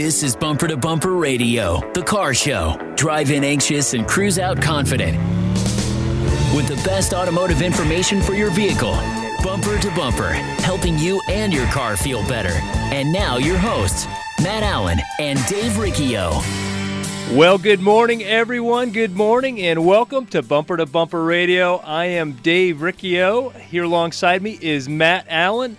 This is Bumper to Bumper Radio, the car show. Drive in anxious and cruise out confident. With the best automotive information for your vehicle. Bumper to Bumper, helping you and your car feel better. And now your hosts, Matt Allen and Dave Riccio. Well, good morning, everyone. Good morning, and welcome to Bumper Radio. I am Dave Riccio. Here alongside me is Matt Allen,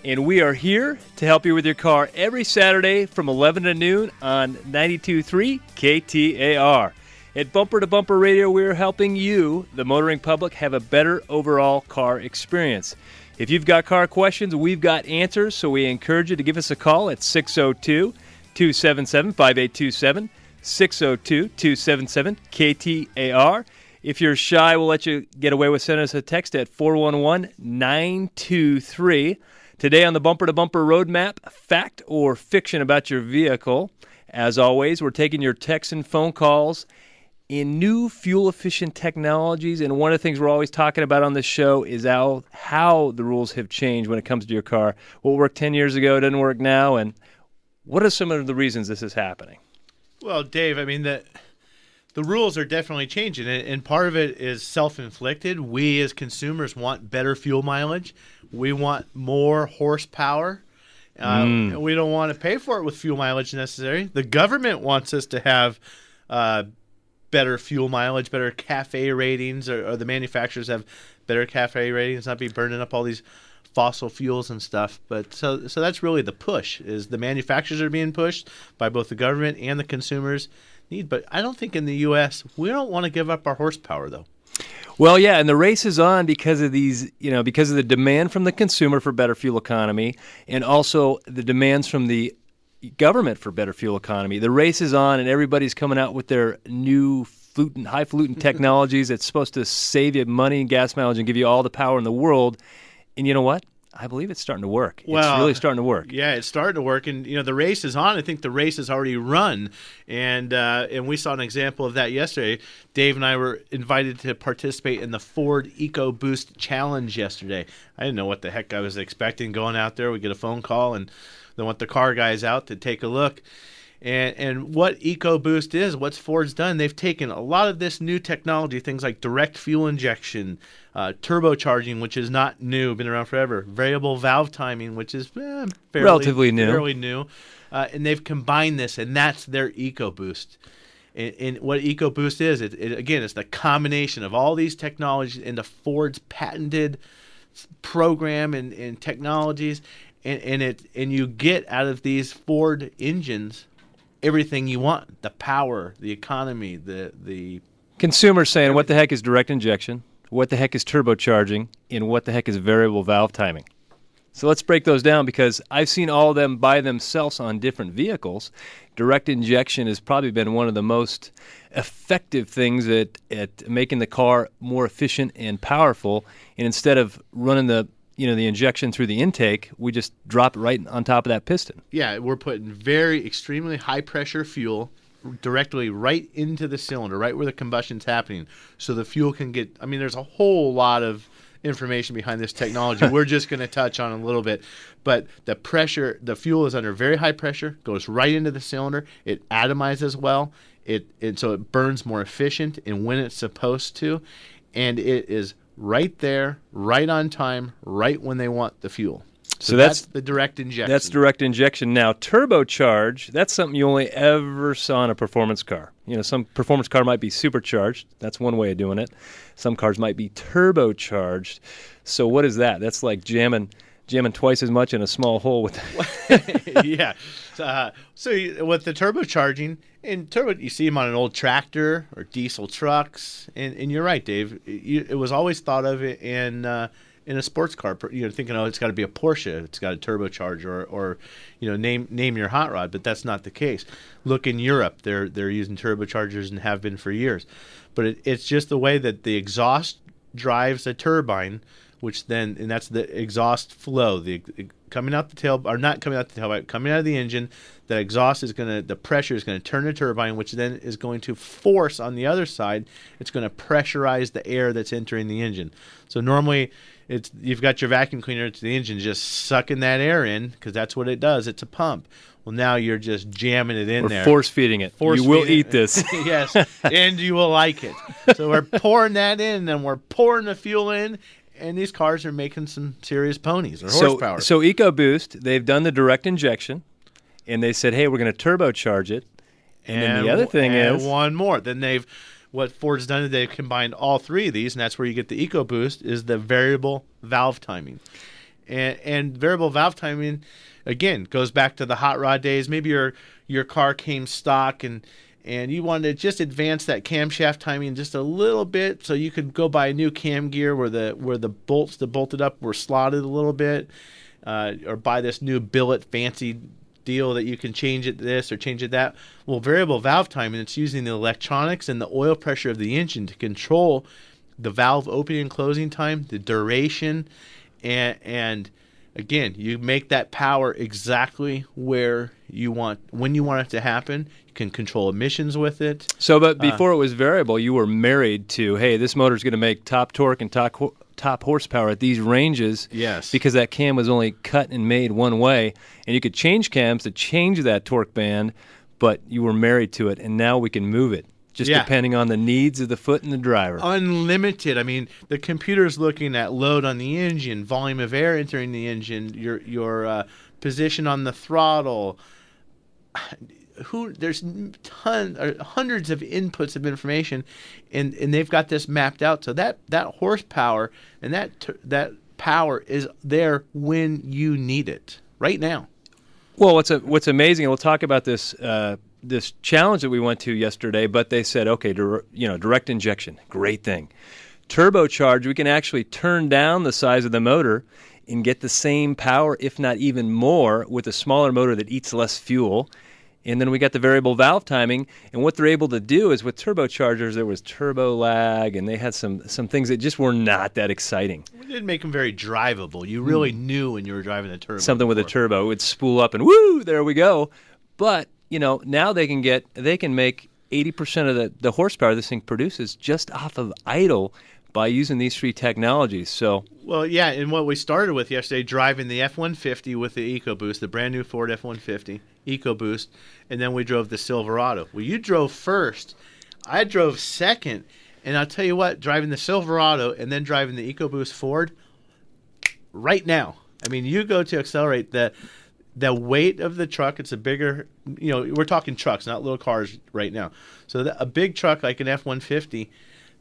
and we are here to help you with your car every Saturday from 11 to noon on 92.3 KTAR. At Bumper to Bumper Radio, we are helping you, the motoring public, have a better overall car experience. If you've got car questions, we've got answers, so we encourage you to give us a call at 602-277-5827. 602-277-KTAR. If you're shy, we'll let you get away with sending us a text at 411-923. Today on the Bumper to Bumper Roadmap, fact or fiction about your vehicle. As always, we're taking your texts and phone calls in new fuel-efficient technologies, and one of the things we're always talking about on this show is how the rules have changed when it comes to your car. What worked 10 years ago doesn't work now, and what are some of the reasons this is happening? Well, Dave, I mean, the rules are definitely changing, and part of it is self-inflicted. We as consumers want better fuel mileage. We want more horsepower. And we don't want to pay for it with fuel mileage necessary. The government wants us to have better fuel mileage, better CAFE ratings, or the manufacturers have better CAFE ratings, not be burning up all these fossil fuels and stuff. But so that's really the push, is the manufacturers are being pushed by both the government and the consumers need. But I don't think in the U.S. we don't want to give up our horsepower, though. Well, yeah, and the race is on because of these, because of the demand from the consumer for better fuel economy, and also the demands from the government for better fuel economy. The race is on, and everybody's coming out with their new highfalutin technologies that's supposed to save you money and gas mileage and give you all the power in the world. And you know what? I believe it's starting to work. It's really starting to work. Yeah, it's starting to work, and the race is on. I think the race is already run, and we saw an example of that yesterday. Dave and I were invited to participate in the Ford EcoBoost Challenge yesterday. I didn't know what the heck I was expecting going out there. We get a phone call, and they want the car guys out to take a look. And what EcoBoost is, what's Ford's done, they've taken a lot of this new technology, things like direct fuel injection, turbocharging, which is not new, been around forever, variable valve timing, which is relatively new. And they've combined this, and that's their EcoBoost. And what EcoBoost is, again, it's the combination of all these technologies into Ford's patented program and technologies, and you get out of these Ford engines everything you want: the power, the economy, the consumers saying, what the heck is direct injection? What the heck is turbocharging? And what the heck is variable valve timing? So let's break those down, because I've seen all of them by themselves on different vehicles. Direct injection has probably been one of the most effective things at making the car more efficient and powerful. And instead of running the injection through the intake, we just drop it right on top of that piston. Yeah, we're putting extremely high-pressure fuel directly right into the cylinder, right where the combustion's happening, so the fuel can get... I mean, there's a whole lot of information behind this technology. We're just going to touch on a little bit. But the fuel is under very high pressure, goes right into the cylinder. It atomizes well, so it burns more efficient and when it's supposed to, and it is right there, right on time, right when they want the fuel. So that's the direct injection. That's direct injection. Now, turbocharge, that's something you only ever saw in a performance car. Some performance car might be supercharged. That's one way of doing it. Some cars might be turbocharged. So what is that? That's like jamming twice as much in a small hole with Yeah. So with the turbocharging, you see them on an old tractor or diesel trucks, and you're right, Dave. It was always thought of in a sports car, thinking, it's got to be a Porsche, it's got a turbocharger, or name your hot rod, but that's not the case. Look in Europe, they're using turbochargers and have been for years, but it's just the way that the exhaust drives a turbine, and that's the exhaust flow, coming out the tailpipe, coming out of the engine. The exhaust the pressure is going to turn the turbine, which then is going to force on the other side. It's going to pressurize the air that's entering the engine. So normally, you've got your vacuum cleaner to the engine just sucking that air in, because that's what it does. It's a pump. Well, now you're just jamming it in We're there. force feeding it. You will eat this. Yes, and you will like it. So we're pouring that in, and we're pouring the fuel in, and these cars are making some serious ponies or horsepower. So EcoBoost, they've done the direct injection, and they said, hey, we're going to turbocharge it. And then the other thing is one more. Then what Ford's done is they've combined all three of these, and that's where you get the EcoBoost, is the variable valve timing. And variable valve timing, again, goes back to the hot rod days. Maybe your car came stock and you wanted to just advance that camshaft timing just a little bit, so you could go buy a new cam gear where the bolts that bolted up were slotted a little bit, or buy this new billet fancy deal that you can change it this or change it that. Well, variable valve timing, it's using the electronics and the oil pressure of the engine to control the valve opening and closing time, the duration, and again, you make that power exactly where you want, when you want it to happen. You can control emissions with it. So, but before it was variable, you were married to, hey, this motor's going to make top torque and top horsepower at these ranges. Yes. Because that cam was only cut and made one way, and you could change cams to change that torque band, but you were married to it, and now we can move it. Just depending on the needs of the foot and the driver. Unlimited. I mean, the computer's looking at load on the engine, volume of air entering the engine, your position on the throttle. There's hundreds of inputs of information, and they've got this mapped out. So that horsepower and that power is there when you need it right now. Well, what's amazing, and we'll talk about this this challenge that we went to yesterday, but they said, okay, direct injection, great thing. Turbocharge, we can actually turn down the size of the motor and get the same power, if not even more, with a smaller motor that eats less fuel. And then we got the variable valve timing, and what they're able to do is with turbochargers, there was turbo lag, and they had some things that just were not that exciting. We didn't make them very drivable. You really knew when you were driving the turbo. Something with a turbo, it would spool up, and woo, there we go. But now they can make 80% of the horsepower this thing produces just off of idle by using these three technologies. So, well, yeah, and what we started with yesterday, driving the F-150 with the EcoBoost, the brand new Ford F-150 EcoBoost, and then we drove the Silverado. Well, you drove first. I drove second, and I'll tell you what, driving the Silverado and then driving the EcoBoost Ford, right now, I mean, you go to accelerate, the weight of the truck, it's a bigger, we're talking trucks, not little cars right now. So a big truck like an F-150,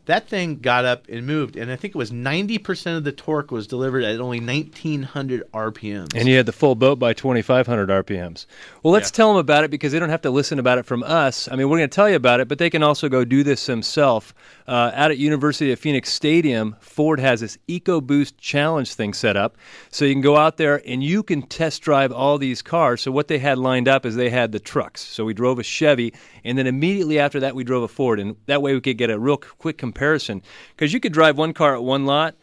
that thing got up and moved, and I think it was 90% of the torque was delivered at only 1,900 RPMs. And you had the full boat by 2,500 RPMs. Well, let's tell them about it, because they don't have to listen about it from us. I mean, we're going to tell you about it, but they can also go do this themselves. Out at University of Phoenix Stadium, Ford has this EcoBoost Challenge thing set up. So you can go out there and you can test drive all these cars. So what they had lined up is they had the trucks. So we drove a Chevy, and then immediately after that we drove a Ford. And that way we could get a real quick comparison. Because you could drive one car at one lot.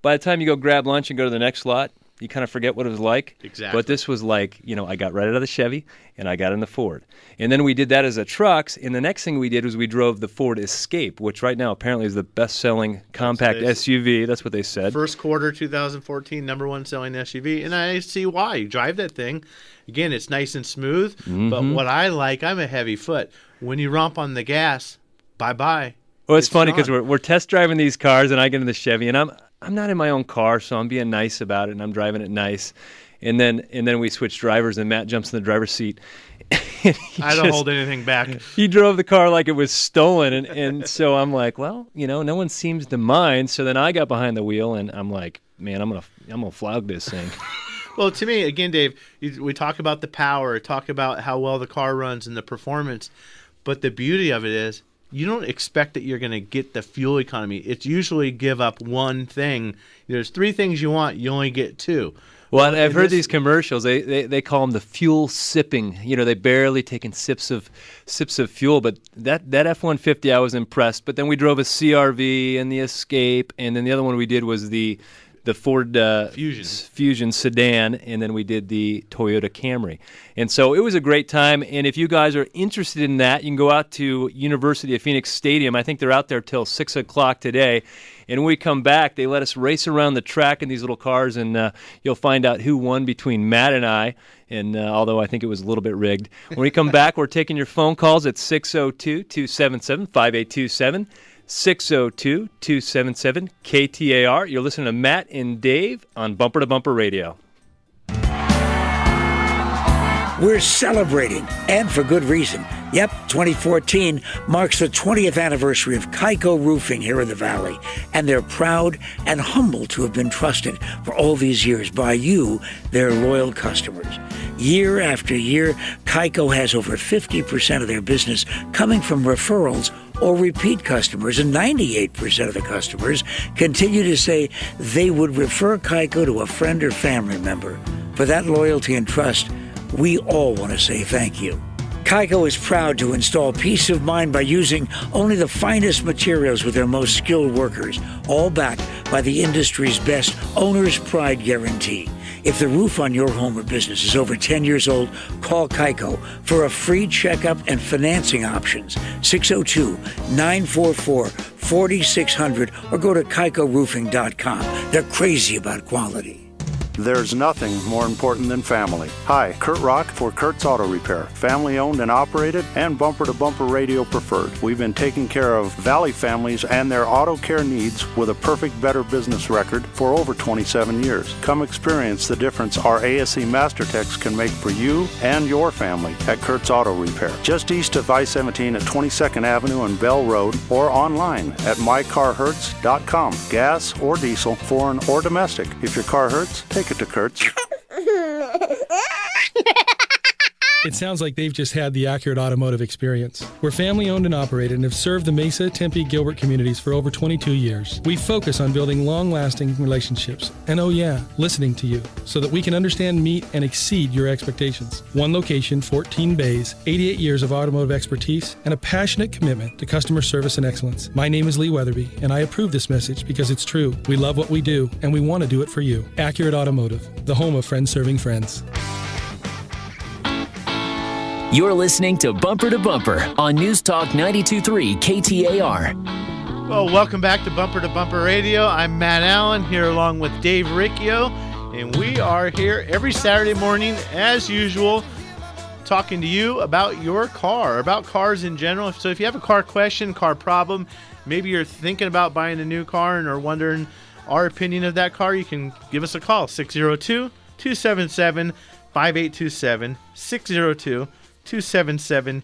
By the time you go grab lunch and go to the next lot, you kind of forget what it was like. Exactly. But this was like, I got right out of the Chevy and I got in the Ford. And then we did that as a trucks. And the next thing we did was we drove the Ford Escape, which right now apparently is the best-selling compact SUV. That's what they said. First quarter 2014, number one selling SUV. And I see why. You drive that thing. Again, it's nice and smooth. Mm-hmm. But what I like, I'm a heavy foot. When you romp on the gas, bye-bye. Well, it's funny because we're test driving these cars, and I get in the Chevy, and I'm not in my own car, so I'm being nice about it, and I'm driving it nice. And then we switch drivers, and Matt jumps in the driver's seat. I don't hold anything back. He drove the car like it was stolen, and so I'm like, well, no one seems to mind. So then I got behind the wheel, and I'm like, man, I'm gonna flog this thing. Well, to me, again, Dave, we talk about the power, talk about how well the car runs and the performance, but the beauty of it is, you don't expect that you're going to get the fuel economy. It's usually give up one thing. There's three things you want. You only get two. Well, I've heard these commercials. They call them the fuel sipping. They barely taking sips of fuel. But that F-150, I was impressed. But then we drove a CR-V and the Escape, and then the other one we did was the the Ford Fusion sedan, and then we did the Toyota Camry. And so it was a great time, and if you guys are interested in that, you can go out to University of Phoenix Stadium. I think they're out there till 6 o'clock today. And when we come back, they let us race around the track in these little cars, and you'll find out who won between Matt and I, and although I think it was a little bit rigged. When we come back, we're taking your phone calls at 602-277-5827. 602-277 KTAR. You're listening to Matt and Dave on Bumper to Bumper Radio. We're celebrating, and for good reason. Yep, 2014 marks the 20th anniversary of Keiko Roofing here in the Valley, and they're proud and humbled to have been trusted for all these years by you, their loyal customers. Year after year, Keiko has over 50% of their business coming from referrals or repeat customers, and 98% of the customers continue to say they would refer Keiko to a friend or family member. For that loyalty and trust, we all want to say thank you. Keiko is proud to install peace of mind by using only the finest materials with their most skilled workers, all backed by the industry's best owner's pride guarantee. If the roof on your home or business is over 10 years old, call Keiko for a free checkup and financing options. 602-944-4600 or go to KeikoRoofing.com. They're crazy about quality. There's nothing more important than family. Hi, Kurt Rock for Kurt's Auto Repair. Family owned and operated and Bumper to Bumper Radio preferred. We've been taking care of Valley families and their auto care needs with a perfect Better Business record for over 27 years. Come experience the difference our ASE Master Techs can make for you and your family at Kurt's Auto Repair. Just east of I-17 at 22nd Avenue and Bell Road, or online at mycarhurts.com. Gas or diesel, foreign or domestic. If your car hurts, take it to Kurt's. It sounds like they've just had the accurate automotive experience. We're family owned and operated and have served the Mesa, Tempe, Gilbert communities for over 22 years. We focus on building long-lasting relationships and, oh yeah, listening to you so that we can understand, meet, and exceed your expectations. One location, 14 bays, 88 years of automotive expertise, and a passionate commitment to customer service and excellence. My name is Lee Weatherby, and I approve this message because it's true. We love what we do, and we want to do it for you. Accurate Automotive, the home of friends serving friends. You're listening to Bumper on News Talk 92.3 KTAR. Well, welcome back to Bumper Radio. I'm Matt Allen here along with Dave Riccio, and we are here every Saturday morning, as usual, talking to you about your car, about cars in general. So if you have a car question, car problem, maybe you're thinking about buying a new car and are wondering our opinion of that car, you can give us a call, 602-277-5827, 602-277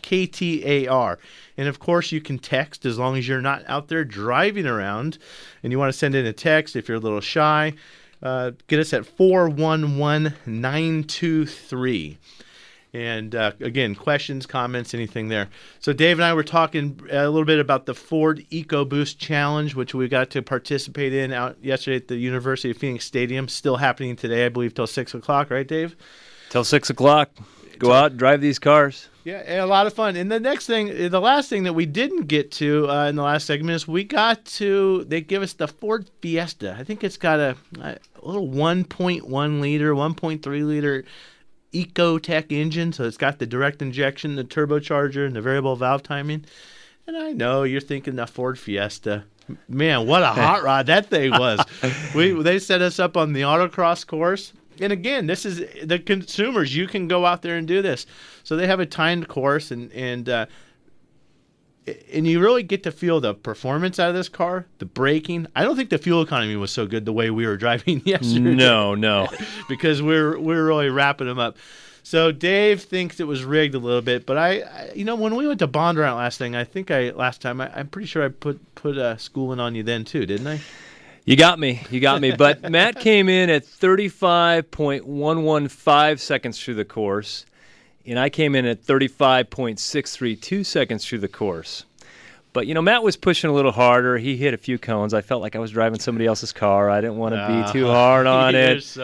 KTAR. And of course, you can text as long as you're not out there driving around and you want to send in a text. If you're a little shy, get us at 411-923. And again, questions, comments, anything there. So Dave and I were talking a little bit about the Ford EcoBoost Challenge, which we got to participate in out yesterday at the University of Phoenix Stadium. Still happening today, I believe, till 6 o'clock, right, Dave? Till 6 o'clock. Go out, drive these cars. Yeah, a lot of fun. And the last thing that we didn't get to in the last segment is they give us the Ford Fiesta. I think it's got a little 1.1 liter, 1.3 liter Ecotech engine. So it's got the direct injection, the turbocharger, and the variable valve timing. And I know you're thinking the Ford Fiesta. Man, what a hot rod that thing was. They set us up on the autocross course. And again, this is the consumers. You can go out there and do this. So they have a timed course, and you really get to feel the performance out of this car, the braking. I don't think the fuel economy was so good the way we were driving yesterday. No. Because we're really wrapping them up. So Dave thinks it was rigged a little bit, but I when we went to Bond Route last time, I'm pretty sure I put schooling on you then too, didn't I? You got me. But Matt came in at 35.115 seconds through the course, and I came in at 35.632 seconds through the course. But, Matt was pushing a little harder. He hit a few cones. I felt like I was driving somebody else's car. I didn't want to be too hard on it.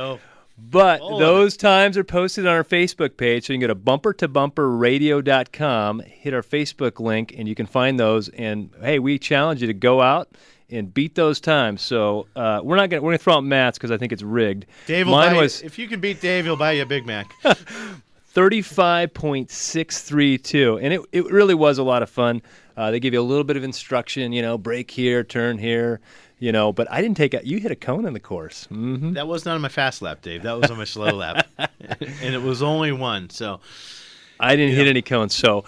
But those times are posted on our Facebook page, so you can go to bumpertobumperradio.com, hit our Facebook link, and you can find those. And, hey, we challenge you to go out and beat those times. So we're gonna throw out Matt's because I think it's rigged. Dave will if you can beat Dave, he'll buy you a Big Mac. 35.632, and it really was a lot of fun. They give you a little bit of instruction, brake here, turn here, but I didn't you hit a cone in the course. Mm-hmm. That was not on my fast lap, Dave. That was on my slow lap. And it was only one, so. I didn't hit any cones. So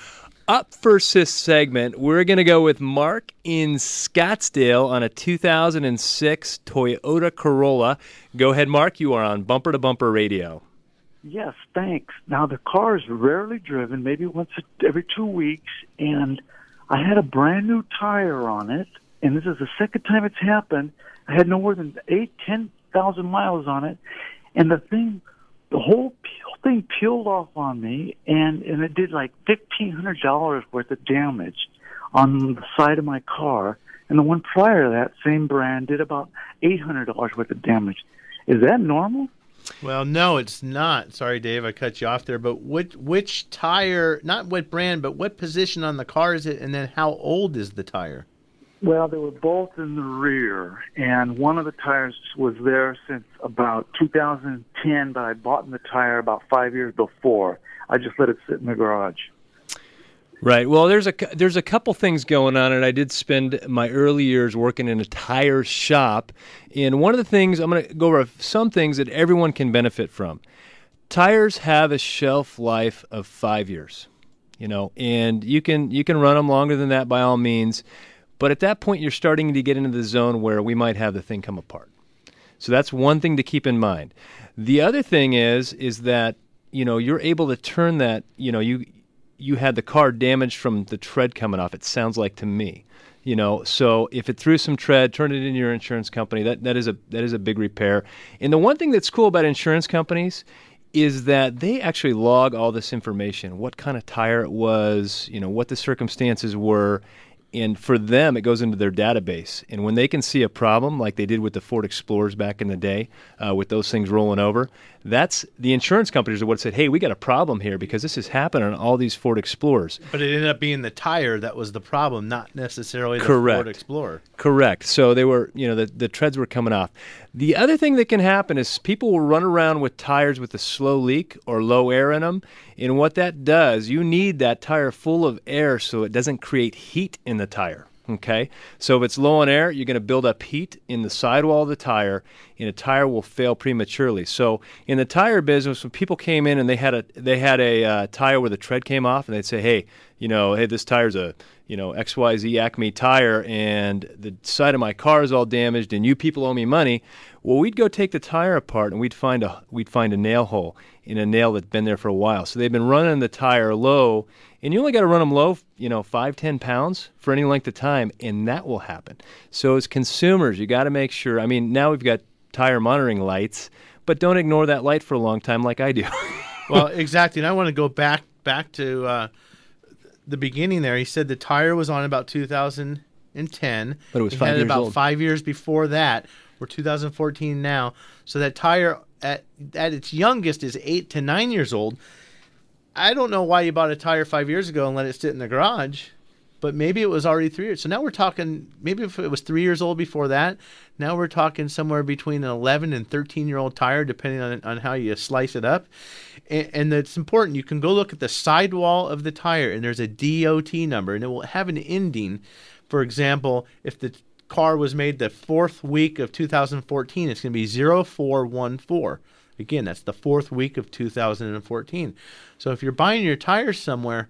up first this segment, we're going to go with Mark in Scottsdale on a 2006 Toyota Corolla. Go ahead, Mark. You are on Bumper to Bumper Radio. Yes, thanks. Now, the car is rarely driven, maybe once every 2 weeks, and I had a brand-new tire on it, and this is the second time it's happened. I had no more than 10,000 miles on it, and the whole thing peeled off on me, and it did like $1,500 worth of damage on the side of my car, and the one prior to that, same brand, did about $800 worth of damage. Is that normal? Well, no, it's not. Sorry, Dave, I cut you off there. But which tire, not what brand, but what position on the car is it, and then how old is the tire? Well, they were both in the rear, and one of the tires was there since about 2010, but I bought the tire about 5 years before. I just let it sit in the garage. Right. Well, there's a couple things going on, and I did spend my early years working in a tire shop. And one of the things, I'm going to go over some things that everyone can benefit from. Tires have a shelf life of 5 years, and you can run them longer than that by all means. But at that point, you're starting to get into the zone where we might have the thing come apart. So that's one thing to keep in mind. The other thing is that, you're able to turn that, you had the car damaged from the tread coming off, it sounds like to me. So if it threw some tread, turn it in your insurance company. That is a big repair. And the one thing that's cool about insurance companies is that they actually log all this information, what kind of tire it was, what the circumstances were. And for them, it goes into their database. And when they can see a problem, like they did with the Ford Explorers back in the day, with those things rolling over, that's the insurance companies are what said, hey, we got a problem here because this has happened on all these Ford Explorers. But it ended up being the tire that was the problem, not necessarily the Ford Explorer. Correct. So they were, the treads were coming off. The other thing that can happen is people will run around with tires with a slow leak or low air in them. And what that does, you need that tire full of air so it doesn't create heat in the tire. Okay? So if it's low on air, you're going to build up heat in the sidewall of the tire, and a tire will fail prematurely. So in the tire business, when people came in and they had a tire where the tread came off, and they'd say, hey, this tire's a XYZ Acme tire, and the side of my car is all damaged, and you people owe me money. Well, we'd go take the tire apart, and we'd find a nail hole in a nail that's been there for a while. So they've been running the tire low, and you only got to run them low, 5-10 pounds for any length of time, and that will happen. So as consumers, you got to make sure. I mean, now we've got tire monitoring lights, but don't ignore that light for a long time like I do. Well, exactly. And I want to go back to the beginning there. He said the tire was on about 2010. But it was 5 years about old. 5 years before that. We're 2014 now. So that tire at its youngest is 8 to 9 years old. I don't know why you bought a tire 5 years ago and let it sit in the garage, but maybe it was already 3 years. So now we're talking, maybe if it was 3 years old before that, now we're talking somewhere between an 11 and 13-year-old tire, depending on how you slice it up. And it's important. You can go look at the sidewall of the tire, and there's a DOT number, and it will have an ending. For example, if the car was made the fourth week of 2014, it's going to be 0414. Again, that's the fourth week of 2014. So if you're buying your tires somewhere,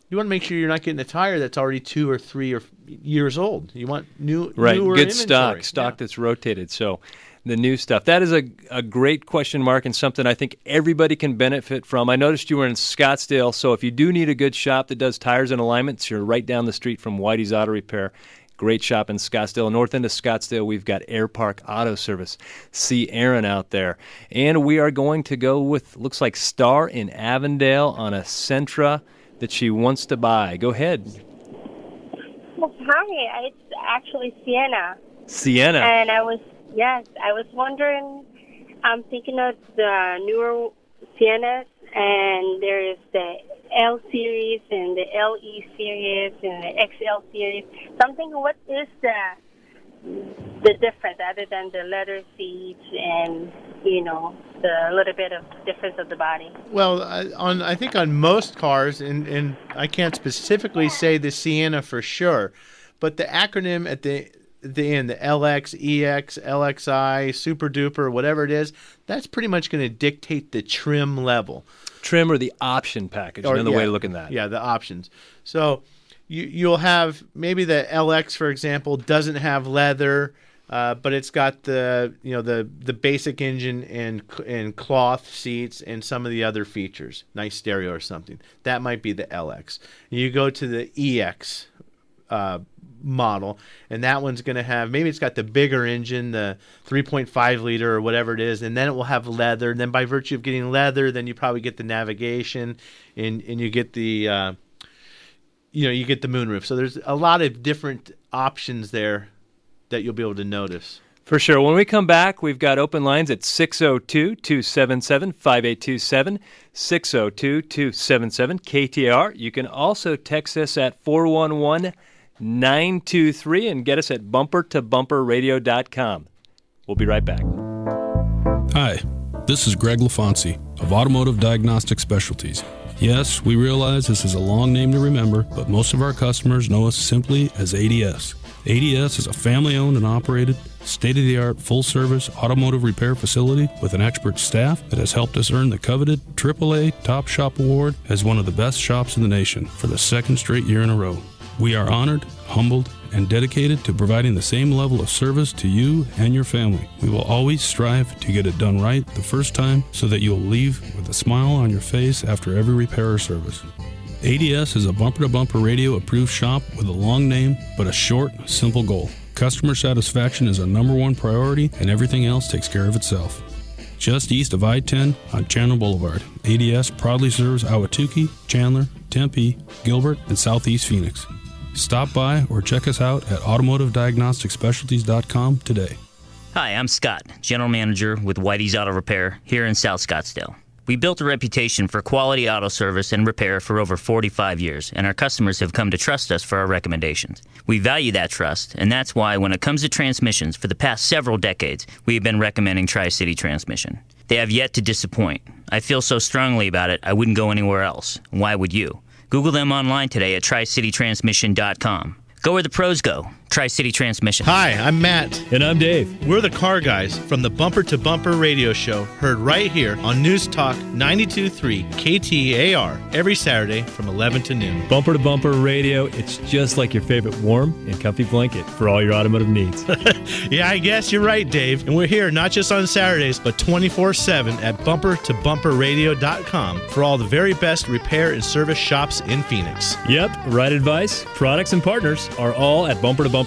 you want to make sure you're not getting a tire that's already 2 or 3 years old. You want newer good inventory. stock that's rotated. So the new stuff. That is a great question, Mark, and something I think everybody can benefit from. I noticed you were in Scottsdale, so if you do need a good shop that does tires and alignments, you're right down the street from Whitey's Auto Repair. Great shop in Scottsdale. North end of Scottsdale, we've got Air Park Auto Service. See Aaron out there. And we are going to go with, looks like Star in Avondale on a Sentra that she wants to buy. Go ahead. Hi, it's actually Sienna. Sienna. And I was wondering, I'm thinking of the newer Siennas, and there is the L series and the LE series and the XL series. What is the difference other than the leather seats and, the little bit of difference of the body? Well, I think on most cars, and I can't specifically say the Sienna for sure, but the acronym at the end, the LX, EX, LXI, Super Duper, whatever it is, that's pretty much going to dictate the trim level. Trim or the option package, another way to look at that. Yeah, the options. So you'll have maybe the LX, for example, doesn't have leather, but it's got the basic engine and cloth seats and some of the other features, nice stereo or something. That might be the LX. You go to the EX model, and that one's going to have, maybe it's got the bigger engine, the 3.5 liter or whatever it is, and then it will have leather. And then by virtue of getting leather, then you probably get the navigation, and you get the you get the moonroof. So there's a lot of different options there that you'll be able to notice. For sure. When we come back, we've got open lines at 602-277-5827, 602-277-KTAR. You can also text us at 411-923 and get us at bumpertobumperradio.com. We'll be right back. Hi, this is Greg LaFonsi of Automotive Diagnostic Specialties. Yes, we realize this is a long name to remember, but most of our customers know us simply as ADS. ADS is a family-owned and operated, state-of-the-art, full-service automotive repair facility with an expert staff that has helped us earn the coveted AAA Top Shop Award as one of the best shops in the nation for the second straight year in a row. We are honored, humbled, and dedicated to providing the same level of service to you and your family. We will always strive to get it done right the first time so that you'll leave with a smile on your face after every repair or service. ADS is a bumper-to-bumper radio approved shop with a long name but a short, simple goal. Customer satisfaction is our number one priority, and everything else takes care of itself. Just east of I-10 on Chandler Boulevard, ADS proudly serves Ahwatukee, Chandler, Tempe, Gilbert, and Southeast Phoenix. Stop by or check us out at automotiveddiagnosticspecialties.com today. Hi, I'm Scott, General Manager with Whitey's Auto Repair here in South Scottsdale. We built a reputation for quality auto service and repair for over 45 years, and our customers have come to trust us for our recommendations. We value that trust, and that's why when it comes to transmissions, for the past several decades, we have been recommending Tri-City Transmission. They have yet to disappoint. I feel so strongly about it, I wouldn't go anywhere else. Why would you? Google them online today at tricitytransmission.com. Go where the pros go. Tri-City Transmission. Hi, I'm Matt. And I'm Dave. We're the car guys from the Bumper to Bumper radio show, heard right here on News Talk 92.3 KTAR every Saturday from 11 to noon. Bumper to Bumper Radio, it's just like your favorite warm and comfy blanket for all your automotive needs. Yeah, I guess you're right, Dave. And we're here not just on Saturdays, but 24/7 at bumpertobumperradio.com for all the very best repair and service shops in Phoenix. Yep, right advice, products, and partners are all at bumpertobumperradio.com.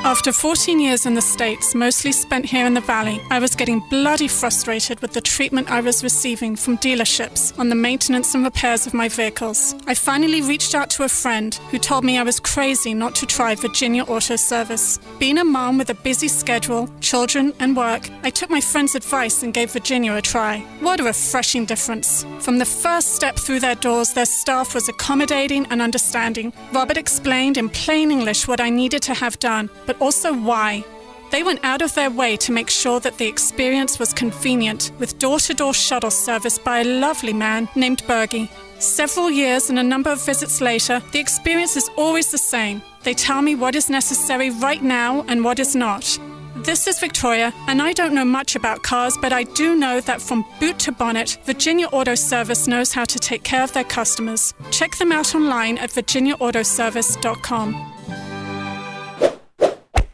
After 14 years in the States, mostly spent here in the Valley, I was getting bloody frustrated with the treatment I was receiving from dealerships on the maintenance and repairs of my vehicles. I finally reached out to a friend who told me I was crazy not to try Virginia Auto Service. Being a mom with a busy schedule, children, and work, I took my friend's advice and gave Virginia a try. What a refreshing difference. From the first step through their doors, their staff was accommodating and understanding. Robert explained in plain English what I needed to have done, but also why. They went out of their way to make sure that the experience was convenient, with door-to-door shuttle service by a lovely man named Bergie. Several years and a number of visits later, the experience is always the same. They tell me what is necessary right now and what is not. This is Victoria, and I don't know much about cars, but I do know that from boot to bonnet, Virginia Auto Service knows how to take care of their customers. Check them out online at virginiaautoservice.com.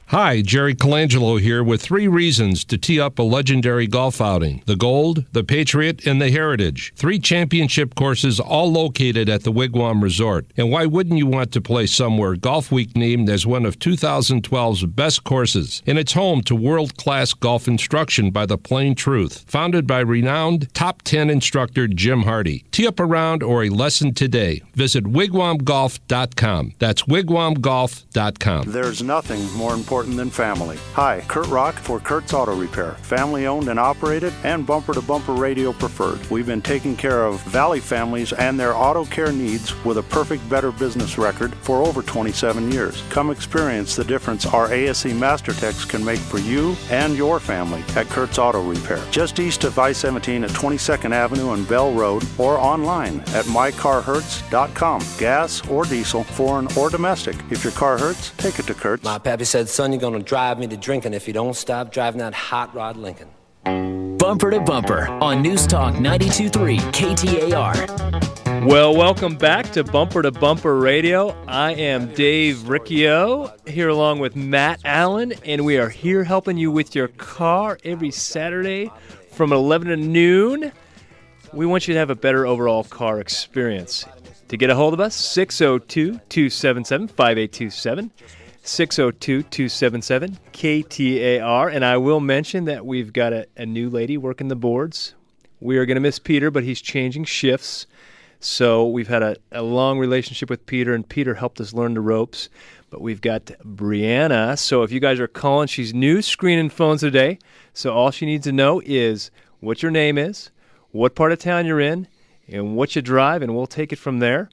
Hi, Jerry Colangelo here with 3 reasons to tee up a legendary golf outing. The Gold, the Patriot, and the Heritage. 3 championship courses all located at the Wigwam Resort. And why wouldn't you want to play somewhere Golf Week named as one of 2012's best courses? And it's home to world-class golf instruction by the Plain Truth, founded by renowned top 10 instructor Jim Hardy. Tee up a round or a lesson today. Visit wigwamgolf.com. That's wigwamgolf.com. There's nothing more important important than family. Hi, Kurt Rock for Kurt's Auto Repair. Family owned and operated and bumper-to-bumper radio preferred. We've been taking care of Valley families and their auto care needs with a perfect Better Business record for over 27 years. Come experience the difference our ASE MasterTechs can make for you and your family at Kurt's Auto Repair. Just east of I-17 at 22nd Avenue and Bell Road, or online at mycarhurts.com. Gas or diesel, foreign or domestic. If your car hurts, take it to Kurt's. My pappy said, son, you're gonna drive me to drinking if you don't stop driving that hot rod Lincoln. Bumper to Bumper on News Talk 92.3 KTAR. Well, welcome back to Bumper Radio. I am Dave Riccio, here along with Matt Allen, and we are here helping you with your car every Saturday from 11 to noon. We want you to have a better overall car experience. To get a hold of us, 602-277-5827, 602-277-KTAR. And I will mention that we've got a new lady working the boards. We are going to miss Peter, but he's changing shifts. So we've had a long relationship with Peter, and Peter helped us learn the ropes. But we've got Brianna. So if you guys are calling, she's new screening phones today. So all she needs to know is what your name is, what part of town you're in, and what you drive, and we'll take it from there.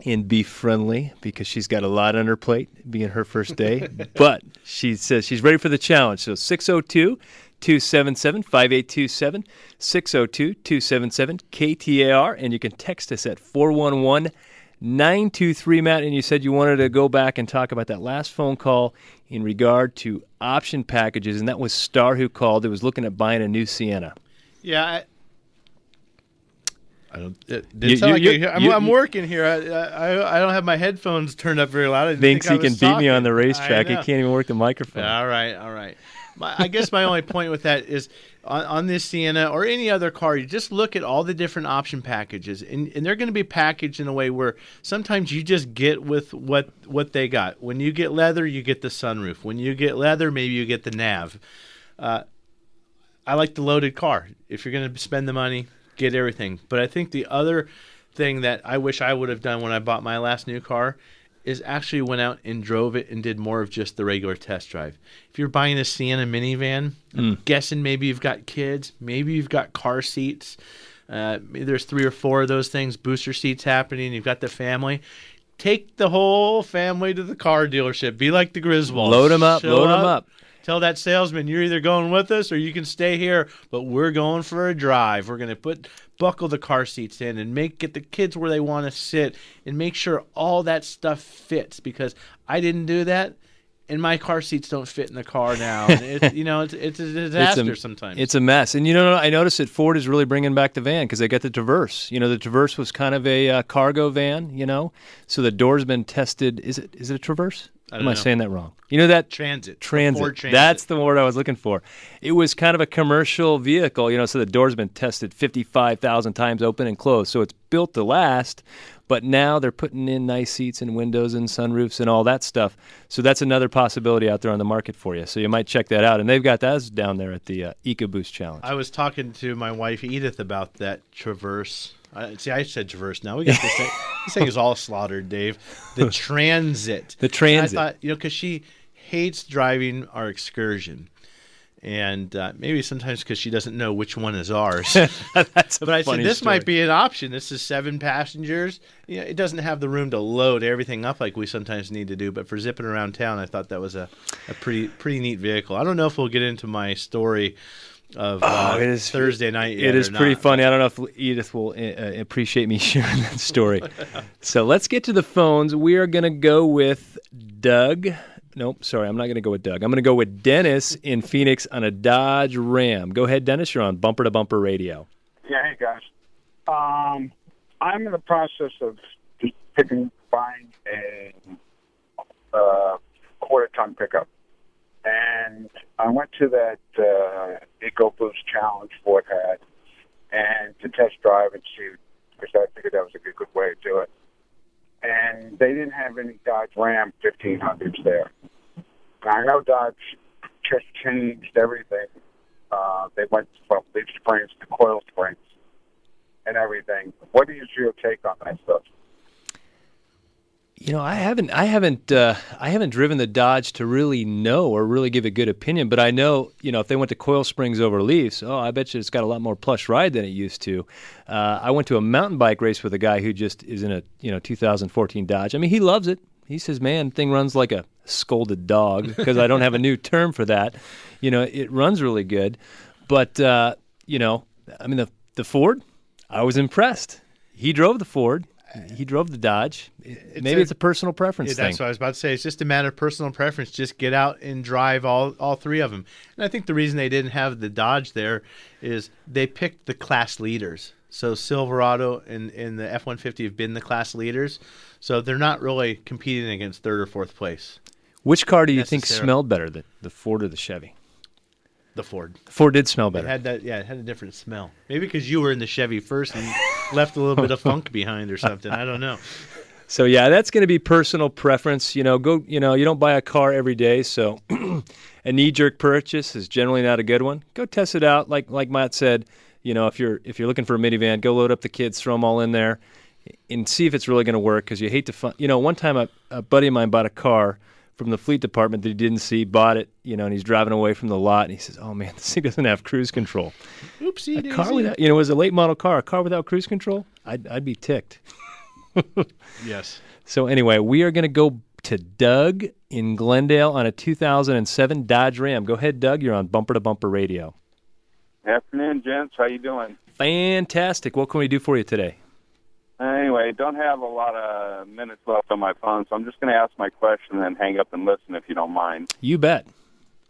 And be friendly, because she's got a lot on her plate, being her first day. But she says she's ready for the challenge. So 602-277-5827, 602-277-KTAR, and you can text us at 411-923, Matt. And you said you wanted to go back and talk about that last phone call in regard to option packages, and that was Star who called. It was looking at buying a new Sienna. Yeah, I'm working here. I don't have my headphones turned up very loud. Thinks he can beat me on the racetrack. He can't even work the microphone. All right. I guess my only point with that is on this Sienna or any other car, you just look at all the different option packages, and they're going to be packaged in a way where sometimes you just get with what they got. When you get leather, you get the sunroof. When you get leather, maybe you get the nav. I like the loaded car. If you're going to spend the money, get everything. But I think the other thing that I wish I would have done when I bought my last new car is actually went out and drove it and did more of just the regular test drive. If you're buying a Sienna minivan, I'm guessing maybe you've got kids, maybe you've got car seats. Maybe there's 3 or 4 of those things, booster seats happening. You've got the family. Take the whole family to the car dealership. Be like the Griswolds. Load them up. Tell that salesman you're either going with us or you can stay here, but we're going for a drive. We're going to buckle the car seats in and get the kids where they want to sit and make sure all that stuff fits, because I didn't do that, and my car seats don't fit in the car now. And it's a disaster sometimes. It's a mess. And I noticed that Ford is really bringing back the van because they got the Traverse. The Traverse was kind of a cargo van, so the door's been tested. Is it a Traverse? Am I saying that wrong? That Transit. Ford Transit. That's the word I was looking for. It was kind of a commercial vehicle, so the door's been tested 55,000 times open and closed. So it's built to last, but now they're putting in nice seats and windows and sunroofs and all that stuff. So that's another possibility out there on the market for you. So you might check that out. And they've got that down there at the EcoBoost Challenge. I was talking to my wife Edith about that Traverse. I said Traverse. Now we got this thing. This thing is all slaughtered, Dave. The Transit. The Transit. I thought, because she hates driving our Excursion, and maybe sometimes because she doesn't know which one is ours. That's a but I funny said this story. might be an option. This is 7 passengers. It doesn't have the room to load everything up like we sometimes need to do. But for zipping around town, I thought that was a pretty neat vehicle. I don't know if we'll get into my story of Thursday night yet. It is or pretty not. funny. I don't know if Edith will appreciate me sharing that story. So let's get to the phones. We are going to go with Doug. Nope, sorry, I'm not going to go with Doug. I'm going to go with Dennis in Phoenix on a Dodge Ram. Go ahead, Dennis. You're on Bumper to Bumper Radio. Yeah, hey, guys. I'm in the process of buying a quarter-ton pickup. And I went to that EcoBoost Challenge Ford had, and to test drive and see, because I figured that was a good way to do it. And they didn't have any Dodge Ram 1500s there. Now, I know Dodge just changed everything. They went from leaf springs to coil springs and everything. What is your take on that stuff? I haven't driven the Dodge to really know or really give a good opinion, but I know, if they went to Coil Springs over Leafs, I bet you it's got a lot more plush ride than it used to. I went to a mountain bike race with a guy who just is in a 2014 Dodge. I mean, he loves it. He says, "Man, thing runs like a scolded dog," because I don't have a new term for that. It runs really good, but the Ford, I was impressed. He drove the Ford. He drove the Dodge. Maybe it's a personal preference thing. That's what I was about to say. It's just a matter of personal preference. Just get out and drive all three of them. And I think the reason they didn't have the Dodge there is they picked the class leaders. So Silverado and the F-150 have been the class leaders. So they're not really competing against third or fourth place. Which car do you think smelled better, the Ford or the Chevy? The Ford. The Ford did smell better. It had a different smell. Maybe because you were in the Chevy first and left a little bit of funk behind or something. I don't know. So yeah, that's going to be personal preference. You don't buy a car every day, so a knee-jerk purchase is generally not a good one. Go test it out. Like Matt said, if you're looking for a minivan, go load up the kids, throw them all in there, and see if it's really going to work. Because you hate to one time a buddy of mine bought a car from the fleet department that he didn't see, bought it, and he's driving away from the lot, and he says, "Oh man, this thing doesn't have cruise control." Oopsie daisy. A car without, it was a late model car. A car without cruise control, I'd be ticked. Yes. So anyway, we are going to go to Doug in Glendale on a 2007 Dodge Ram. Go ahead, Doug. You're on Bumper to Bumper Radio. Afternoon, gents. How you doing? Fantastic. What can we do for you today? Anyway, don't have a lot of minutes left on my phone, so I'm just going to ask my question and then hang up and listen if you don't mind. You bet.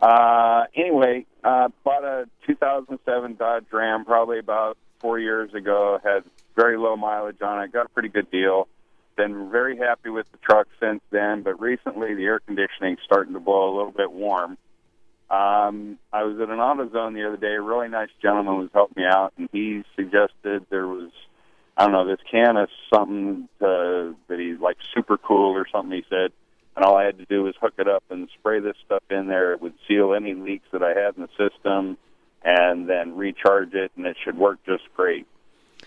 Anyway, bought a 2007 Dodge Ram probably about 4 years ago. Had very low mileage on it. Got a pretty good deal. Been very happy with the truck since then, but recently the air conditioning's starting to blow a little bit warm. I was at an AutoZone the other day. A really nice gentleman was helping me out, and he suggested there was, I don't know, this can of something that he's like super cool or something, he said. And all I had to do was hook it up and spray this stuff in there. It would seal any leaks that I had in the system and then recharge it, and it should work just great.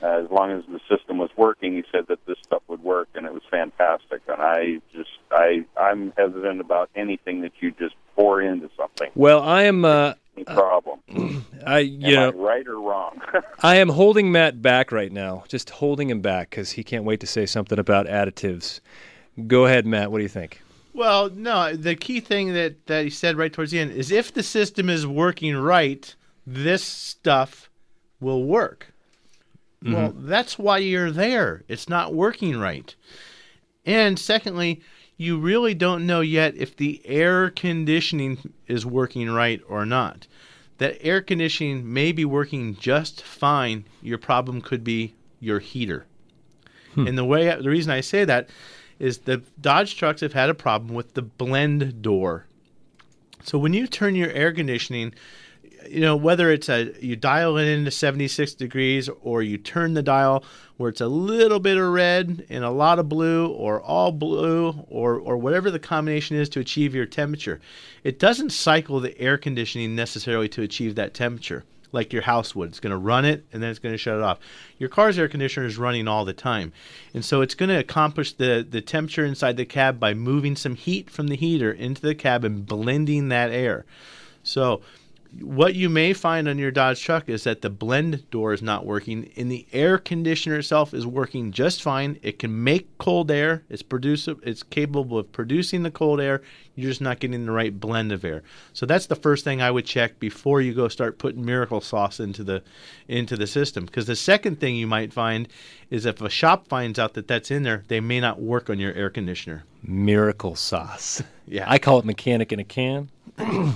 As long as the system was working, he said that this stuff would work, and it was fantastic. And I'm hesitant about anything that you just pour into something. Well, I am... Any problem. Am I right or wrong? I am holding Matt back right now, just holding him back because he can't wait to say something about additives. Go ahead, Matt. What do you think? Well, no, the key thing that he said right towards the end is if the system is working right, this stuff will work. Mm-hmm. Well, that's why you're there. It's not working right. And secondly, you really don't know yet if the air conditioning is working right or not. That air conditioning may be working just fine. Your problem could be your heater. And the reason I say that is the Dodge trucks have had a problem with the blend door. So when you turn your air conditioning, whether it's you dial it into 76 degrees or you turn the dial where it's a little bit of red and a lot of blue or all blue or whatever the combination is to achieve your temperature, it doesn't cycle the air conditioning necessarily to achieve that temperature like your house would. It's going to run it and then it's going to shut it off. Your car's air conditioner is running all the time. And so it's going to accomplish the temperature inside the cab by moving some heat from the heater into the cab and blending that air. So what you may find on your Dodge truck is that the blend door is not working and the air conditioner itself is working just fine. It can make cold air. It's capable of producing the cold air. You're just not getting the right blend of air. So that's the first thing I would check before you go start putting miracle sauce into the system. Because the second thing you might find is if a shop finds out that that's in there, they may not work on your air conditioner. Miracle sauce. Yeah. I call it mechanic in a can.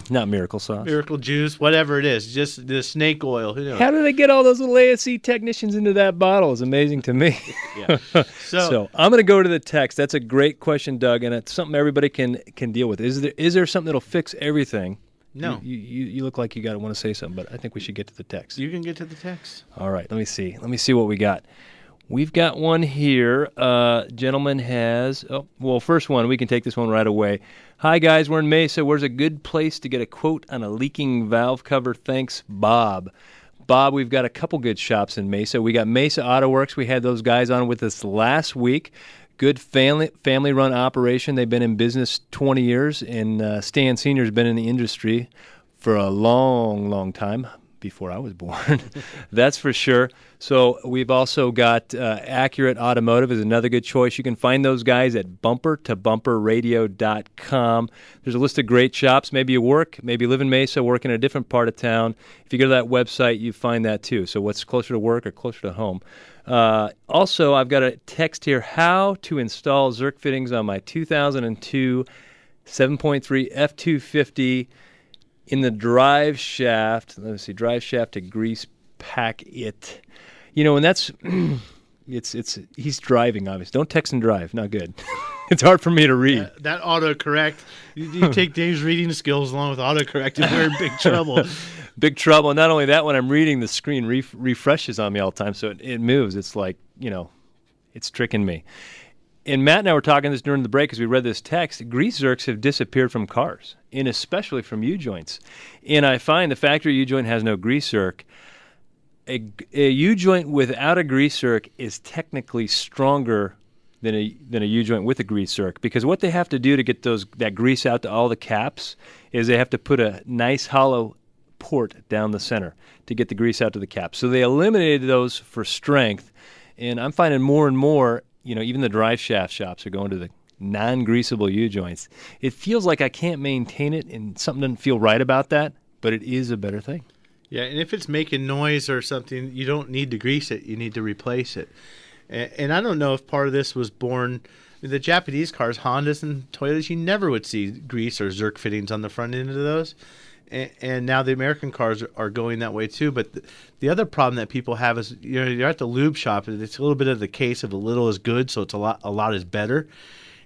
Not miracle sauce. Miracle juice, whatever it is. Just the snake oil. Who knows? How do they get all those little ASC technicians into that bottle? It's amazing to me. Yeah. So I'm going to go to the text. That's a great question, Doug, and it's something everybody can deal with. Is there something that'll fix everything? No. You look like you want to say something, but I think we should get to the text. You can get to the text. All right. Let me see. What we got. We've got one here. Gentleman has... first one. We can take this one right away. Hi, guys. We're in Mesa. Where's a good place to get a quote on a leaking valve cover? Thanks, Bob. Bob, we've got a couple good shops in Mesa. We got Mesa Auto Works. We had those guys on with us last week. Good family-run operation. They've been in business 20 years, and Stan Sr.'s been in the industry for a long, long time, before I was born. That's for sure. So we've also got Accurate Automotive is another good choice. You can find those guys at bumpertobumperradio.com. There's a list of great shops. Maybe you live in Mesa, work in a different part of town. If you go to that website, you find that too. So what's closer to work or closer to home? Also, I've got a text here, how to install Zerk fittings on my 2002 7.3 F250 in the drive shaft. Let's see, drive shaft to grease pack it. And that's he's driving, obviously. Don't text and drive. Not good. It's hard for me to read. That autocorrect, you take Dave's reading skills along with autocorrect, and we're in big trouble. Big trouble. And not only that, when I'm reading, the screen refreshes on me all the time, so it moves. It's like, it's tricking me. And Matt and I were talking this during the break as we read this text. Grease zerks have disappeared from cars, and especially from U-joints. And I find the factory U-joint has no grease zerk. A U-joint without a grease zerk is technically stronger than a U-joint with a grease zerk, because what they have to do to get that grease out to all the caps is they have to put a nice hollow port down the center to get the grease out to the cap. So they eliminated those for strength, and I'm finding more and more, even the drive shaft shops are going to the non-greasable U-joints. It feels like I can't maintain it, and something doesn't feel right about that, but it is a better thing. Yeah, and if it's making noise or something, you don't need to grease it. You need to replace it. And I don't know if part of this was born – the Japanese cars, Hondas and Toyotas, you never would see grease or zerk fittings on the front end of those. And now the American cars are going that way too. But the other problem that people have is, you're at the lube shop, and it's a little bit of the case of a little is good, so it's a lot is better.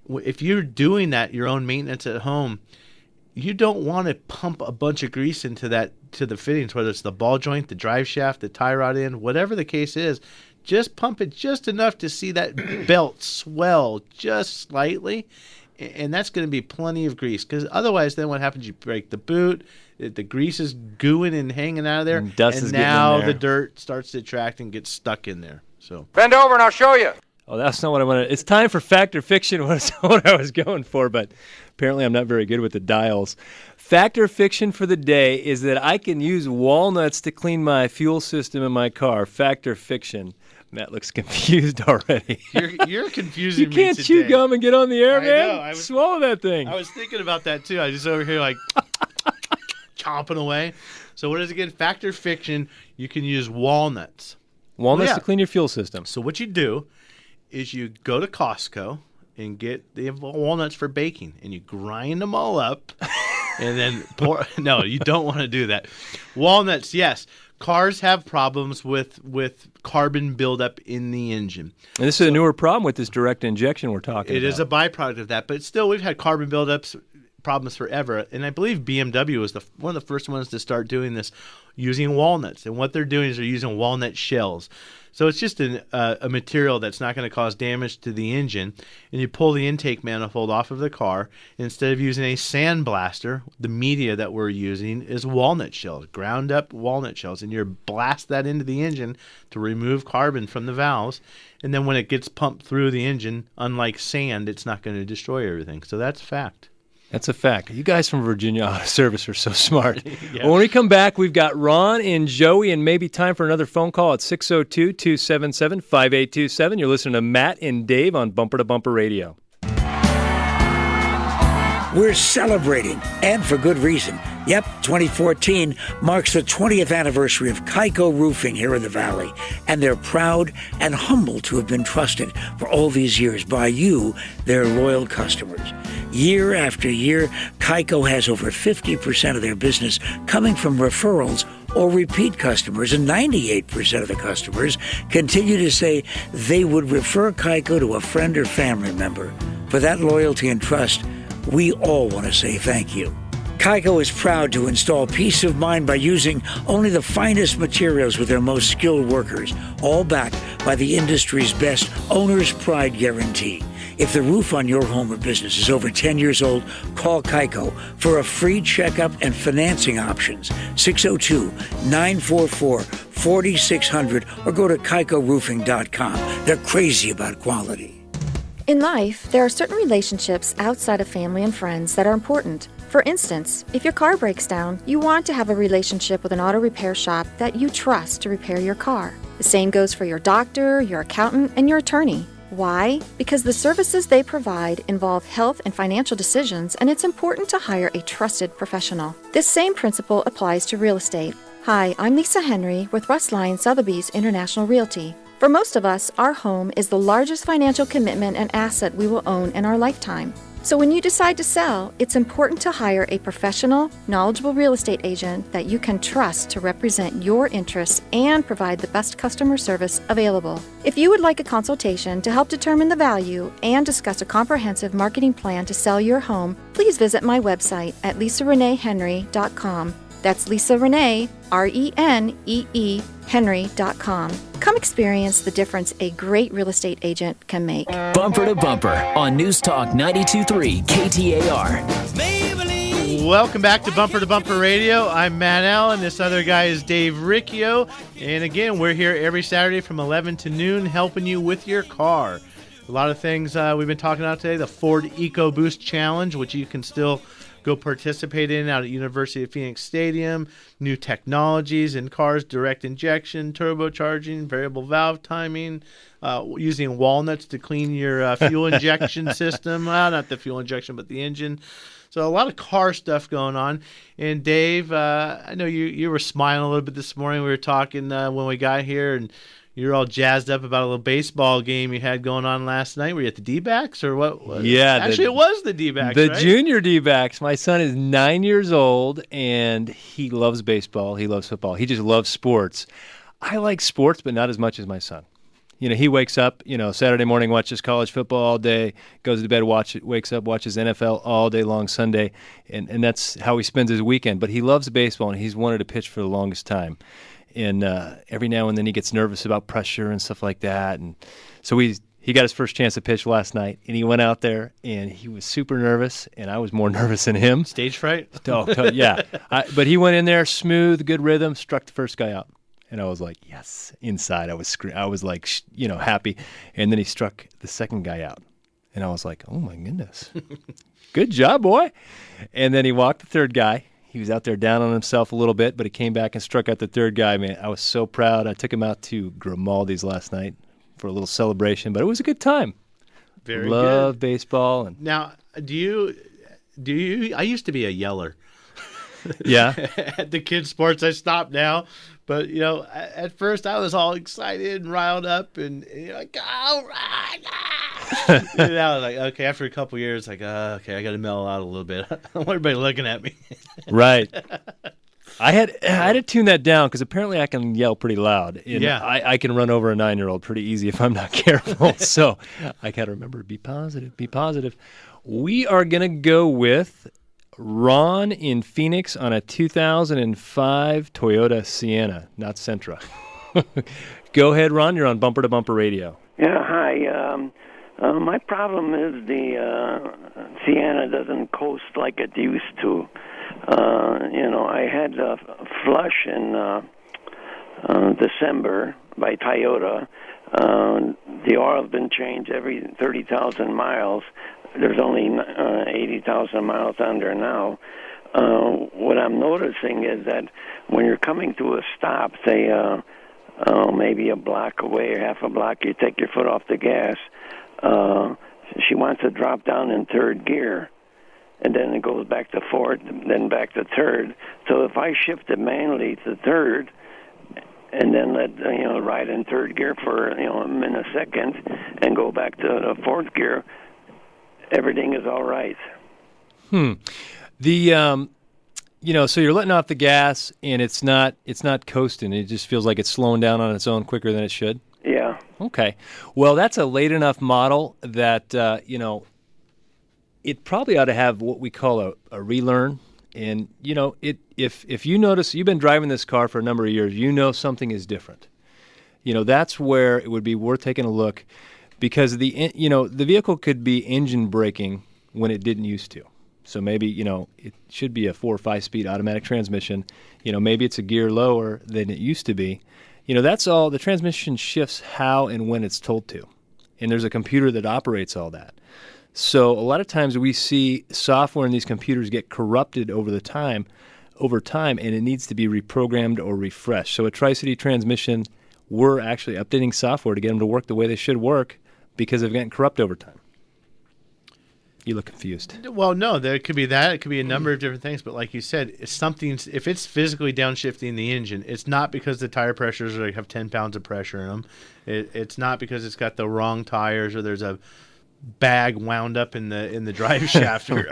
If you're doing that, your own maintenance at home, you don't want to pump a bunch of grease into the fittings, whether it's the ball joint, the drive shaft, the tie rod end, whatever the case is. Just pump it just enough to see that belt swell just slightly, and that's going to be plenty of grease. Because otherwise, then what happens? You break the boot, the grease is gooing and hanging out of there, and dust is now getting in there. The dirt starts to attract and gets stuck in there. So bend over and I'll show you. Oh, that's not what I wanted. It's time for Fact or Fiction. That's what I was going for, but apparently I'm not very good with the dials. Fact or Fiction for the day is that I can use walnuts to clean my fuel system in my car. Fact or Fiction? Matt looks confused already. You're confusing me. You can't chew gum and get on the air, man. I know, swallow that thing. I was thinking about that too. I was just over here like chomping away. So what is it again? Fact or Fiction? You can use walnuts. Walnuts to clean your fuel system. So what you do is you go to Costco and get the walnuts for baking, and you grind them all up, and then pour. No, you don't want to do that. Walnuts, yes. Cars have problems with carbon buildup in the engine. And this is a newer problem with this direct injection we're talking about. It is a byproduct of that, but still, we've had carbon buildups problems forever. And I believe BMW was one of the first ones to start doing this, using walnuts. And what they're doing is they're using walnut shells. So it's just a material that's not going to cause damage to the engine. And you pull the intake manifold off of the car. Instead of using a sandblaster, the media that we're using is walnut shells, ground up walnut shells. And you blast that into the engine to remove carbon from the valves. And then when it gets pumped through the engine, unlike sand, it's not going to destroy everything. So that's fact. That's a fact. You guys from Virginia Auto Service are so smart. Yeah. When we come back, we've got Ron and Joey, and maybe time for another phone call at 602-277-5827. You're listening to Matt and Dave on Bumper to Bumper Radio. We're celebrating, and for good reason. Yep, 2014 marks the 20th anniversary of Keiko Roofing here in the Valley, and they're proud and humbled to have been trusted for all these years by you, their loyal customers. Year after year, Keiko has over 50% of their business coming from referrals or repeat customers, and 98% of the customers continue to say they would refer Keiko to a friend or family member. For that loyalty and trust, we all want to say thank you. Keiko is proud to install peace of mind by using only the finest materials with their most skilled workers, all backed by the industry's best owner's pride guarantee. If the roof on your home or business is over 10 years old, call Keiko for a free checkup and financing options. 602-944-4600 or go to KeikoRoofing.com. They're crazy about quality. In life, there are certain relationships outside of family and friends that are important. For instance, if your car breaks down, you want to have a relationship with an auto repair shop that you trust to repair your car. The same goes for your doctor, your accountant, and your attorney. Why? Because the services they provide involve health and financial decisions, and it's important to hire a trusted professional. This same principle applies to real estate. Hi, I'm Lisa Henry with Russ Lyon Sotheby's International Realty. For most of us, our home is the largest financial commitment and asset we will own in our lifetime. So when you decide to sell, it's important to hire a professional, knowledgeable real estate agent that you can trust to represent your interests and provide the best customer service available. If you would like a consultation to help determine the value and discuss a comprehensive marketing plan to sell your home, please visit my website at lisareneehenry.com. That's Lisa Renee, Renee, Henry.com. Come experience the difference a great real estate agent can make. Bumper to Bumper on News Talk 92.3 KTAR. Welcome back to Bumper Radio. I'm Matt Allen. This other guy is Dave Riccio. And again, we're here every Saturday from 11 to noon helping you with your car. A lot of things we've been talking about today. The Ford EcoBoost Challenge, which you can still go participate in out at University of Phoenix Stadium. New technologies in cars, direct injection, turbocharging, variable valve timing, using walnuts to clean your fuel injection system. Not the fuel injection, but the engine. So a lot of car stuff going on. And Dave, I know you were smiling a little bit this morning. We were talking when we got here, and you were all jazzed up about a little baseball game you had going on last night. Were you at the D-backs or what? Yeah. Actually, it was the D-backs, The right? junior D-backs. My son is 9 years old, and he loves baseball. He loves football. He just loves sports. I like sports, but not as much as my son. You know, he wakes up, Saturday morning, watches college football all day, goes to bed, wakes up, watches NFL all day long Sunday, and that's how he spends his weekend. But he loves baseball, and he's wanted to pitch for the longest time. And every now and then he gets nervous about pressure and stuff like that. And so he got his first chance to pitch last night, and he went out there, and he was super nervous, and I was more nervous than him. Stage fright? Yeah. But he went in there, smooth, good rhythm, struck the first guy out. And I was like, yes. Inside, I was like, happy. And then he struck the second guy out. And I was like, oh, my goodness. Good job, boy. And then he walked the third guy. He was out there down on himself a little bit, but he came back and struck out the third guy. Man, I was so proud. I took him out to Grimaldi's last night for a little celebration, but it was a good time. Very Love good. baseball. And Now, do you? I used to be a yeller. Yeah. At the kids' sports, I stopped now. But, at first I was all excited and riled up and like, all right. And I was like, okay, after a couple years, okay, I got to mellow out a little bit. I don't want everybody looking at me. Right. I had to tune that down because apparently I can yell pretty loud. And Yeah. I can run over a 9-year-old pretty easy if I'm not careful. So I got to remember to be positive, be positive. We are going to go with Ron in Phoenix on a 2005 Toyota Sienna, not Sentra. Go ahead, Ron. You're on Bumper to Bumper Radio. Yeah, hi. My problem is the Sienna doesn't coast like it used to. I had a flush in December by Toyota. The oil's been changed every 30,000 miles. There's only 80,000 miles on there now. What I'm noticing is that when you're coming to a stop, say maybe a block away or half a block, you take your foot off the gas. She wants to drop down in third gear, and then it goes back to fourth, then back to third. So if I shift it manually to third, and then let ride in third gear for a minute, second, and go back to the fourth gear, everything is all right. The so you're letting off the gas and it's not coasting. It just feels like it's slowing down on its own quicker than it should. Yeah. Okay. Well, that's a late enough model that it probably ought to have what we call a relearn. And if you notice, you've been driving this car for a number of years, something is different. That's where it would be worth taking a look, because the vehicle could be engine braking when it didn't used to. So maybe, it should be a 4 or 5 speed automatic transmission. Maybe it's a gear lower than it used to be. That's all. The transmission shifts how and when it's told to. and there's a computer that operates all that. So a lot of times we see software in these computers get corrupted over time, and it needs to be reprogrammed or refreshed. So at Tri-City Transmission, we're actually updating software to get them to work the way they should work because they've gotten corrupt over time. You look confused. Well, no, there could be that. It could be a number of different things. But like you said, if it's physically downshifting the engine, it's not because the tire pressures have 10 pounds of pressure in them. It's not because it's got the wrong tires or there's a bag wound up in the drive shaft or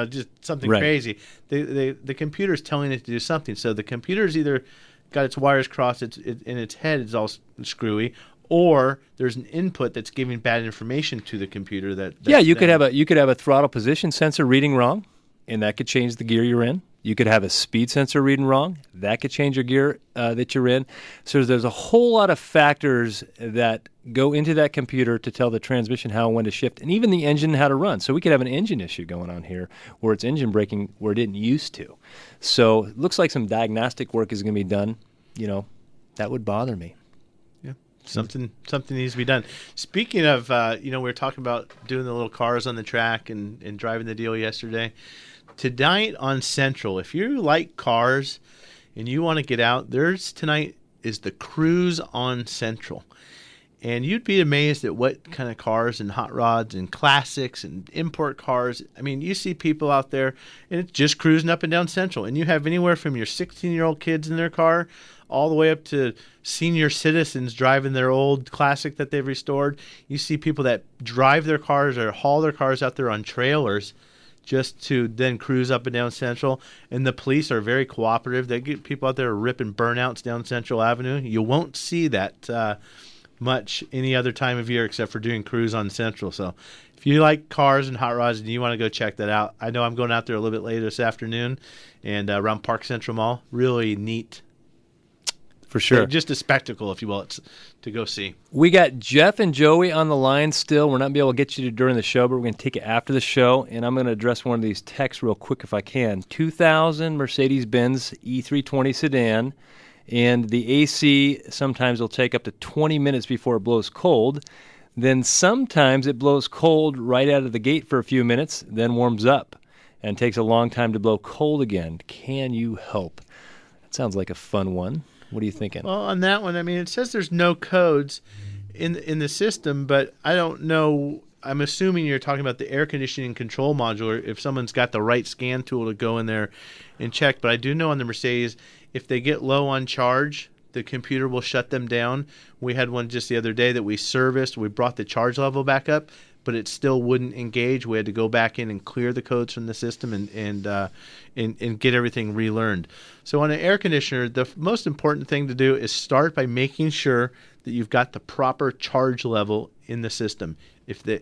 just something crazy. The computer's telling it to do something. So the computer's either got its wires crossed, in its head it's all screwy, or there's an input that's giving bad information to the computer. You could have a throttle position sensor reading wrong, and that could change the gear you're in. You could have a speed sensor reading wrong. That could change your gear that you're in. So there's a whole lot of factors that go into that computer to tell the transmission how and when to shift, and even the engine how to run. So we could have an engine issue going on here where it's engine braking where it didn't used to. So it looks like some diagnostic work is going to be done. That would bother me. Something needs to be done. Speaking of, we were talking about doing the little cars on the track and driving the deal yesterday. Tonight on Central, if you like cars and you want to get out, tonight is the Cruise on Central. And you'd be amazed at what kind of cars and hot rods and classics and import cars. I mean, you see people out there and it's just cruising up and down Central. And you have anywhere from your 16-year-old kids in their car all the way up to senior citizens driving their old classic that they've restored. You see people that drive their cars or haul their cars out there on trailers just to then cruise up and down Central. And the police are very cooperative. They get people out there ripping burnouts down Central Avenue. You won't see that much any other time of year except for doing Cruise on Central. So if you like cars and hot rods and you want to go check that out, I know I'm going out there a little bit later this afternoon and around Park Central Mall. Really neat. For sure. Just a spectacle, if you will, to go see. We got Jeff and Joey on the line still. We're not going to be able to get you during the show, but we're going to take it after the show, and I'm going to address one of these texts real quick if I can. 2000 Mercedes-Benz E320 sedan, and the AC sometimes will take up to 20 minutes before it blows cold. Then sometimes it blows cold right out of the gate for a few minutes, then warms up, and takes a long time to blow cold again. Can you help? That sounds like a fun one. What are you thinking? Well, on that one, I mean, it says there's no codes in the system, but I don't know. I'm assuming you're talking about the air conditioning control module, if someone's got the right scan tool to go in there and check. But I do know on the Mercedes, if they get low on charge, the computer will shut them down. We had one just the other day that we serviced. We brought the charge level back up, but it still wouldn't engage. We had to go back in and clear the codes from the system and get everything relearned. So on an air conditioner, the most important thing to do is start by making sure that you've got the proper charge level in the system. If the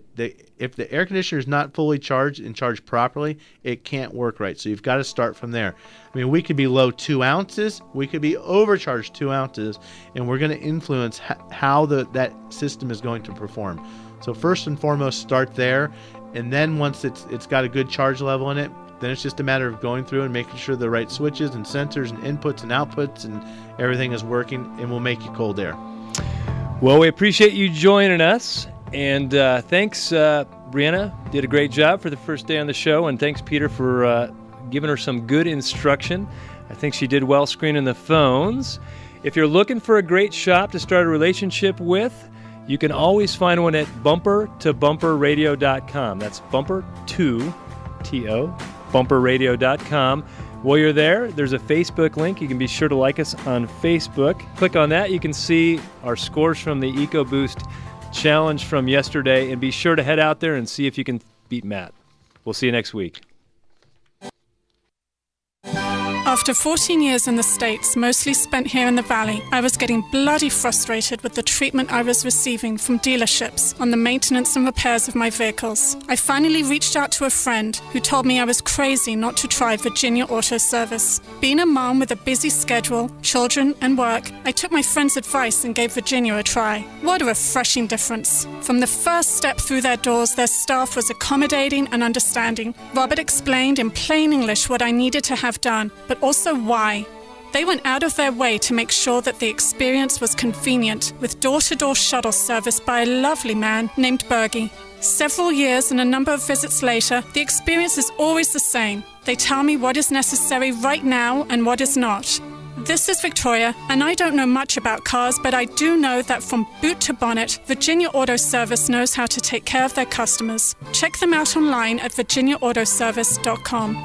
air conditioner is not fully charged and charged properly, it can't work right. So you've got to start from there. I mean, we could be low 2 ounces, we could be overcharged 2 ounces, and we're going to influence how that system is going to perform. So first and foremost, start there, and then once it's got a good charge level in it, then it's just a matter of going through and making sure the right switches and sensors and inputs and outputs and everything is working, and we'll make you cold air. Well, we appreciate you joining us, and thanks, Brianna. Did a great job for the first day on the show, and thanks, Peter, for giving her some good instruction. I think she did well screening the phones. If you're looking for a great shop to start a relationship with, you can always find one at bumper2bumperradio.com. That's bumper2, T-O, bumperradio.com. While you're there, there's a Facebook link. You can be sure to like us on Facebook. Click on that. You can see our scores from the EcoBoost Challenge from yesterday, and be sure to head out there and see if you can beat Matt. We'll see you next week. After 14 years in the States, mostly spent here in the Valley, I was getting bloody frustrated with the treatment I was receiving from dealerships on the maintenance and repairs of my vehicles. I finally reached out to a friend who told me I was crazy not to try Virginia Auto Service. Being a mom with a busy schedule, children, and work, I took my friend's advice and gave Virginia a try. What a refreshing difference. From the first step through their doors, their staff was accommodating and understanding. Robert explained in plain English what I needed to have done, but also why. They went out of their way to make sure that the experience was convenient, with door-to-door shuttle service by a lovely man named Bergie. Several years and a number of visits later, the experience is always the same. They tell me what is necessary right now and what is not. This is Victoria, and I don't know much about cars, but I do know that from boot to bonnet, Virginia Auto Service knows how to take care of their customers. Check them out online at virginiaautoservice.com.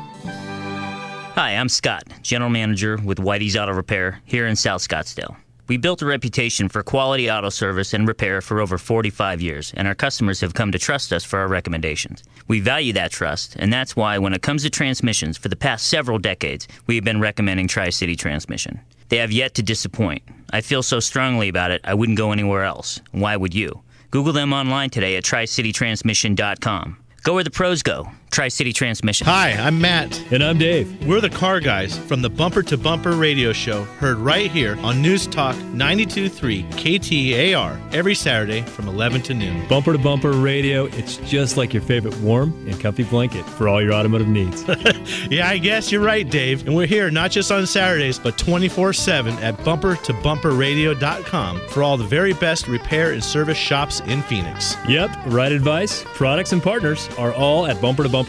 Hi, I'm Scott, General Manager with Whitey's Auto Repair here in South Scottsdale. We built a reputation for quality auto service and repair for over 45 years, and our customers have come to trust us for our recommendations. We value that trust, and that's why when it comes to transmissions, for the past several decades, we have been recommending Tri-City Transmission. They have yet to disappoint. I feel so strongly about it, I wouldn't go anywhere else. Why would you? Google them online today at tricitytransmission.com. Go where the pros go. Tri-City Transmission. Hi, I'm Matt. And I'm Dave. We're the car guys from the Bumper to Bumper radio show, heard right here on News Talk 92.3 KTAR every Saturday from 11 to noon. Bumper to Bumper Radio, it's just like your favorite warm and comfy blanket for all your automotive needs. Yeah, I guess you're right, Dave. And we're here not just on Saturdays, but 24/7 at bumpertobumperradio.com for all the very best repair and service shops in Phoenix. Yep, right advice, products, and partners are all at bumpertobumperradio.com.